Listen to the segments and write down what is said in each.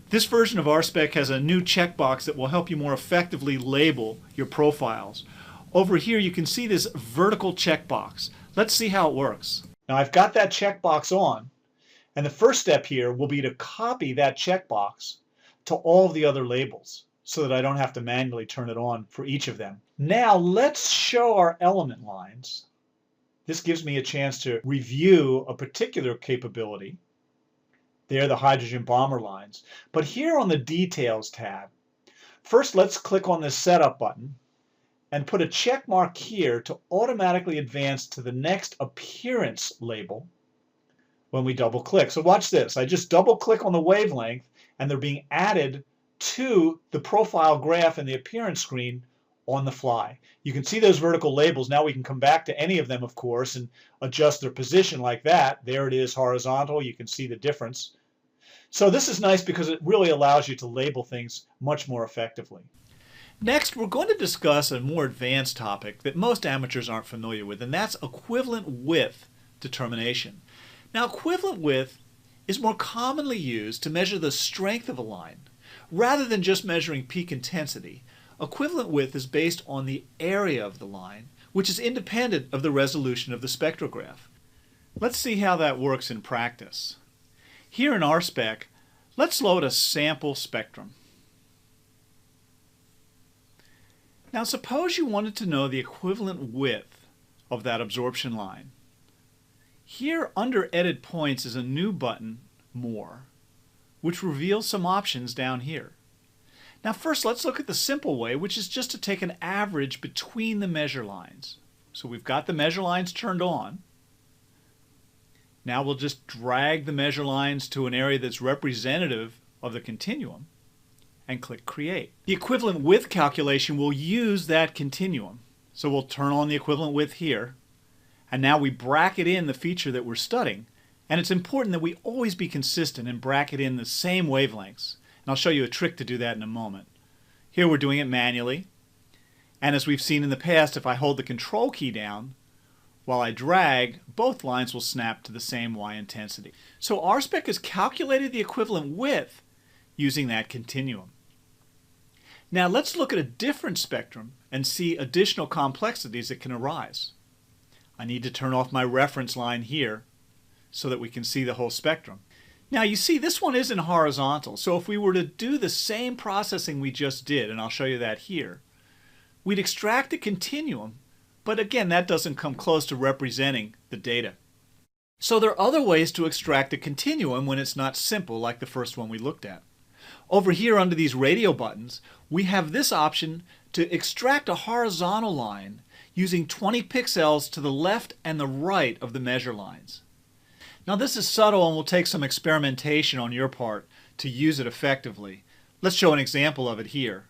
This version of RSpec has a new checkbox that will help you more effectively label your profiles. Over here you can see this vertical checkbox. Let's see how it works. Now I've got that checkbox on, and the first step here will be to copy that checkbox to all of the other labels so that I don't have to manually turn it on for each of them. Now let's show our element lines. This gives me a chance to review a particular capability. They're the hydrogen bomber lines. But here on the Details tab, first let's click on this Setup button and put a check mark here to automatically advance to the next Appearance label when we double click. So watch this. I just double click on the wavelength and they're being added to the profile graph in the Appearance screen on the fly. You can see those vertical labels. Now we can come back to any of them, of course, and adjust their position like that. There it is horizontal. You can see the difference. So this is nice because it really allows you to label things much more effectively. Next, we're going to discuss a more advanced topic that most amateurs aren't familiar with, and that's equivalent width determination. Now, equivalent width is more commonly used to measure the strength of a line. Rather than just measuring peak intensity, equivalent width is based on the area of the line, which is independent of the resolution of the spectrograph. Let's see how that works in practice. Here in RSpec, let's load a sample spectrum. Now suppose you wanted to know the equivalent width of that absorption line. Here under Edit Points is a new button, More, which reveals some options down here. Now first let's look at the simple way, which is just to take an average between the measure lines. So we've got the measure lines turned on. Now we'll just drag the measure lines to an area that's representative of the continuum and click Create. The equivalent width calculation will use that continuum. So we'll turn on the equivalent width here, and now we bracket in the feature that we're studying. And it's important that we always be consistent and bracket in the same wavelengths. And I'll show you a trick to do that in a moment. Here we're doing it manually. And as we've seen in the past, if I hold the Control key down, while I drag, both lines will snap to the same Y intensity. So RSpec has calculated the equivalent width using that continuum. Now let's look at a different spectrum and see additional complexities that can arise. I need to turn off my reference line here so that we can see the whole spectrum. Now you see this one isn't horizontal, so if we were to do the same processing we just did, and I'll show you that here, we'd extract a continuum, but again that doesn't come close to representing the data. So there are other ways to extract a continuum when it's not simple like the first one we looked at. Over here under these radio buttons, we have this option to extract a horizontal line using 20 pixels to the left and the right of the measure lines. Now this is subtle and will take some experimentation on your part to use it effectively. Let's show an example of it here.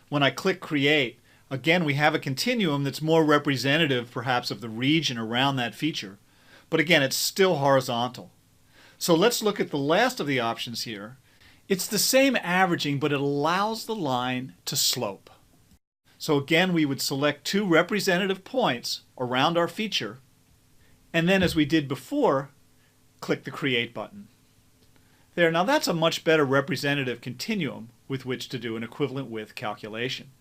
When I click Create, again we have a continuum that's more representative perhaps of the region around that feature. But again, it's still horizontal. So let's look at the last of the options here. It's the same averaging, but it allows the line to slope. So again, we would select two representative points around our feature, and then as we did before, click the Create button. There, now that's a much better representative continuum with which to do an equivalent width calculation.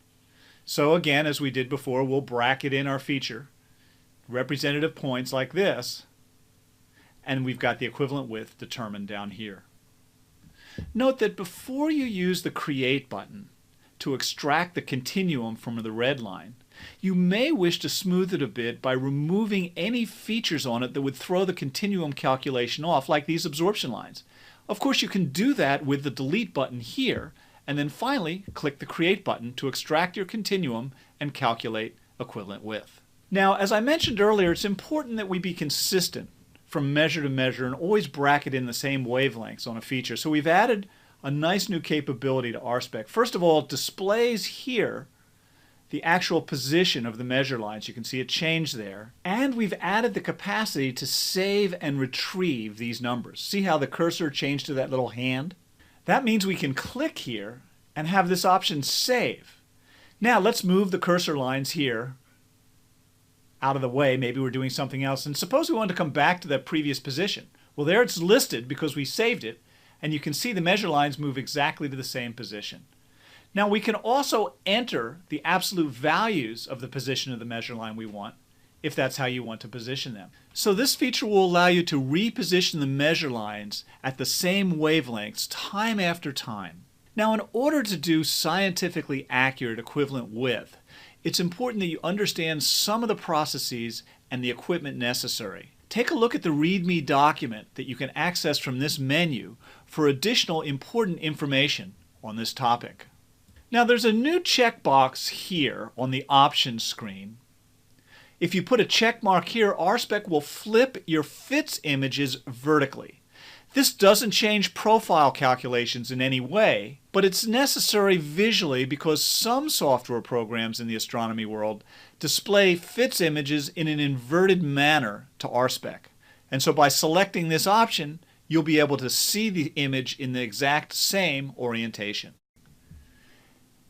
So again, as we did before, we'll bracket in our feature, representative points like this, and we've got the equivalent width determined down here. Note that before you use the Create button to extract the continuum from the red line, you may wish to smooth it a bit by removing any features on it that would throw the continuum calculation off, like these absorption lines. Of course, you can do that with the Delete button here, and then finally click the Create button to extract your continuum and calculate equivalent width. Now, as I mentioned earlier, it's important that we be consistent from measure to measure and always bracket in the same wavelengths on a feature. So we've added a nice new capability to RSpec. First of all, it displays here the actual position of the measure lines. You can see it changed there. And we've added the capacity to save and retrieve these numbers. See how the cursor changed to that little hand? That means we can click here and have this option Save. Now let's move the cursor lines here out of the way. Maybe we're doing something else. And suppose we want to come back to that previous position. Well, there it's listed because we saved it. and you can see the measure lines move exactly to the same position. Now we can also enter the absolute values of the position of the measure line we want, if that's how you want to position them. So this feature will allow you to reposition the measure lines at the same wavelengths time after time. Now, in order to do scientifically accurate equivalent width, it's important that you understand some of the processes and the equipment necessary. Take a look at the README document that you can access from this menu for additional important information on this topic. Now, there's a new checkbox here on the options screen. If you put a check mark here, RSpec will flip your fits images vertically. This doesn't change profile calculations in any way, but it's necessary visually because some software programs in the astronomy world display fits images in an inverted manner to RSpec. And so by selecting this option, you'll be able to see the image in the exact same orientation.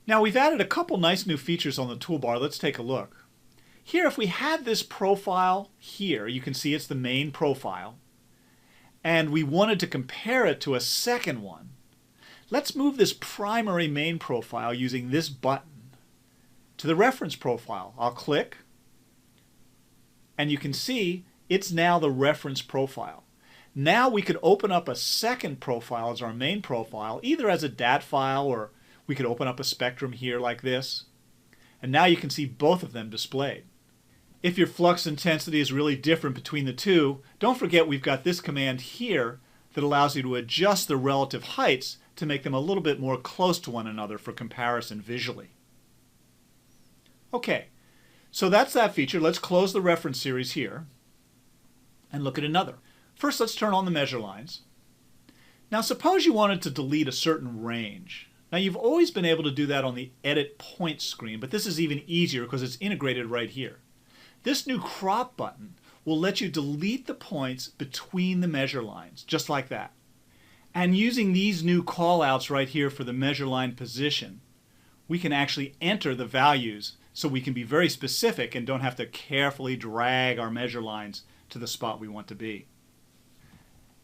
Now we've added a couple nice new features on the toolbar. Let's take a look. Here, if we had this profile here, you can see it's the main profile, and we wanted to compare it to a second one. Let's move this primary main profile using this button to the reference profile. I'll click, and you can see it's now the reference profile. Now we could open up a second profile as our main profile, either as a DAT file, or we could open up a spectrum here like this. And now you can see both of them displayed. If your flux intensity is really different between the two, don't forget we've got this command here that allows you to adjust the relative heights to make them a little bit more close to one another for comparison visually. Okay, so that's that feature. Let's close the reference series here and look at another. First, let's turn on the measure lines. Now suppose you wanted to delete a certain range. Now you've always been able to do that on the Edit Points screen, but this is even easier because it's integrated right here. This new crop button will let you delete the points between the measure lines, just like that. And using these new callouts right here for the measure line position, we can actually enter the values so we can be very specific and don't have to carefully drag our measure lines to the spot we want to be.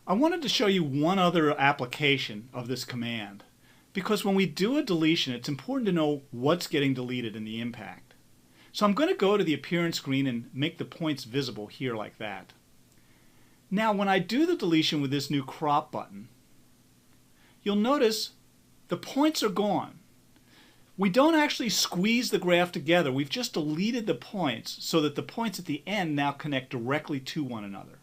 I wanted to show you one other application of this command, because when we do a deletion, it's important to know what's getting deleted in the impact. So I'm going to go to the appearance screen and make the points visible here like that. Now when I do the deletion with this new crop button, you'll notice the points are gone. We don't actually squeeze the graph together. We've just deleted the points so that the points at the end now connect directly to one another.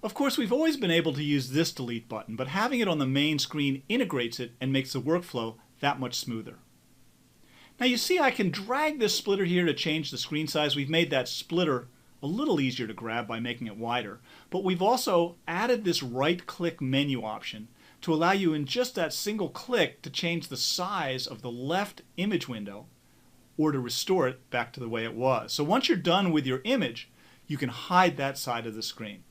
Of course, we've always been able to use this delete button, but having it on the main screen integrates it and makes the workflow that much smoother. Now you see I can drag this splitter here to change the screen size. We've made that splitter a little easier to grab by making it wider, but we've also added this right-click menu option to allow you in just that single click to change the size of the left image window or to restore it back to the way it was. So once you're done with your image, you can hide that side of the screen.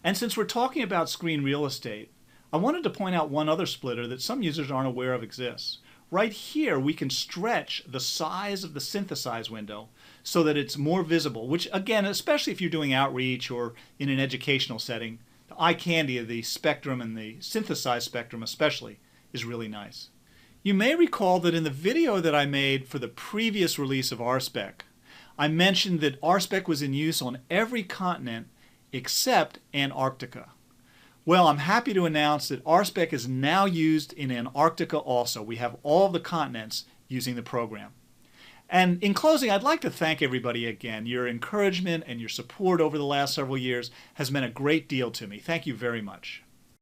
And since we're talking about screen real estate, I wanted to point out one other splitter that some users aren't aware of exists. Right here, we can stretch the size of the synthesize window so that it's more visible, which again, especially if you're doing outreach or in an educational setting, the eye candy of the spectrum and the synthesize spectrum especially is really nice. You may recall that in the video that I made for the previous release of RSpec, I mentioned that RSpec was in use on every continent except Antarctica. Well, I'm happy to announce that RSpec is now used in Antarctica also. We have all the continents using the program. And in closing, I'd like to thank everybody again. Your encouragement and your support over the last several years has meant a great deal to me. Thank you very much.